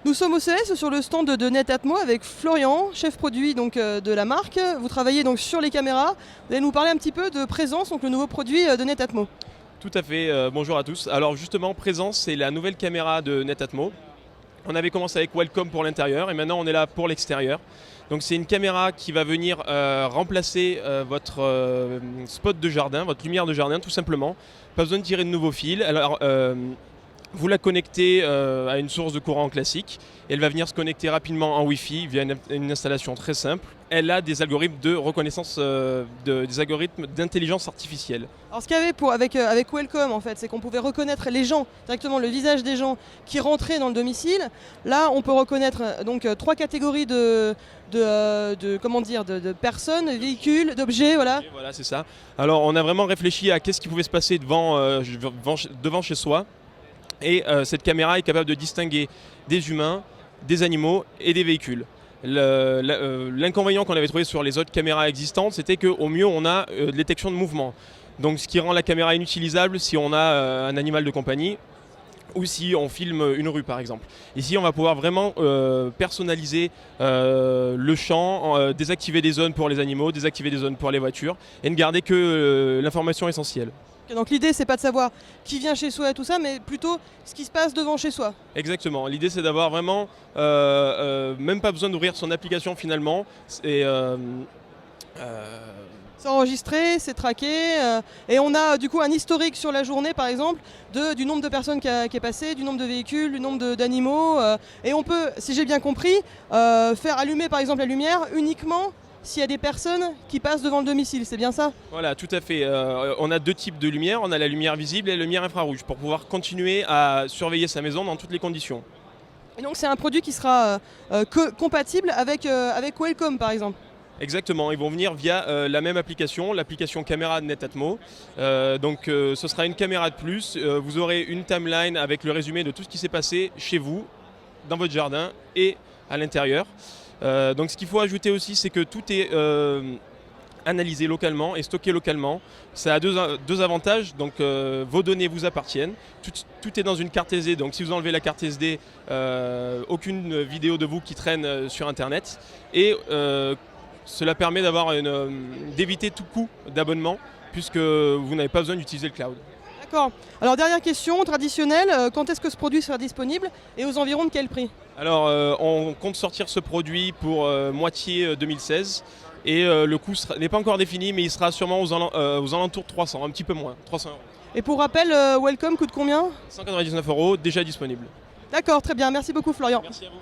Nous sommes au CES sur le stand de Netatmo avec Florian, chef produit donc, de la marque. Vous travaillez donc sur les caméras. Vous allez nous parler un petit peu de Présence, donc le nouveau produit de Netatmo. Tout à fait, bonjour à tous. Alors justement, Présence, c'est la nouvelle caméra de Netatmo. On avait commencé avec Welcome pour l'intérieur et maintenant on est là pour l'extérieur. Donc c'est une caméra qui va venir remplacer votre spot de jardin, votre lumière de jardin tout simplement. Pas besoin de tirer de nouveaux fils. Alors, vous la connectez à une source de courant classique. Elle va venir se connecter rapidement en Wi-Fi via une installation très simple. Elle a des algorithmes de reconnaissance, des algorithmes d'intelligence artificielle. Alors ce qu'il y avait avec Welcome en fait, c'est qu'on pouvait reconnaître les gens, directement le visage des gens qui rentraient dans le domicile. Là on peut reconnaître donc 3 catégories de personnes, de véhicules, d'objets, voilà. Et voilà, c'est ça. Alors on a vraiment réfléchi à qu'est-ce qui pouvait se passer devant chez soi. Et cette caméra est capable de distinguer des humains, des animaux et des véhicules. L'inconvénient qu'on avait trouvé sur les autres caméras existantes, c'était qu'au mieux on a de détection de mouvement. Donc ce qui rend la caméra inutilisable si on a un animal de compagnie ou si on filme une rue par exemple. Ici on va pouvoir vraiment personnaliser le champ, désactiver des zones pour les animaux, désactiver des zones pour les voitures et ne garder que l'information essentielle. Donc l'idée c'est pas de savoir qui vient chez soi et tout ça, mais plutôt ce qui se passe devant chez soi. Exactement, l'idée c'est d'avoir vraiment même pas besoin d'ouvrir son application finalement. C'est enregistré, c'est traqué, et on a du coup un historique sur la journée par exemple du nombre de personnes qui est passé, du nombre de véhicules, du nombre d'animaux, et on peut, si j'ai bien compris, faire allumer par exemple la lumière uniquement s'il y a des personnes qui passent devant le domicile, c'est bien ça? Voilà, tout à fait. On a 2 types de lumière, on a la lumière visible et la lumière infrarouge pour pouvoir continuer à surveiller sa maison dans toutes les conditions. Et donc c'est un produit qui sera compatible avec Welcome par exemple? Exactement, ils vont venir via la même application, l'application caméra de Netatmo. Ce sera une caméra de plus, vous aurez une timeline avec le résumé de tout ce qui s'est passé chez vous, dans votre jardin et à l'intérieur. Donc ce qu'il faut ajouter aussi, c'est que tout est analysé localement et stocké localement. Ça a deux avantages, donc vos données vous appartiennent, tout est dans une carte SD, donc si vous enlevez la carte SD, aucune vidéo de vous qui traîne sur internet, et cela permet d'éviter tout coût d'abonnement puisque vous n'avez pas besoin d'utiliser le cloud. D'accord. Alors dernière question traditionnelle, quand est-ce que ce produit sera disponible et aux environs de quel prix? Alors on compte sortir ce produit pour moitié 2016 et le coût n'est pas encore défini, mais il sera sûrement aux alentours de 300, un petit peu moins, 300 €. Et pour rappel, Welcome coûte combien? 199 € déjà disponible. D'accord, très bien, merci beaucoup Florian. Merci à vous.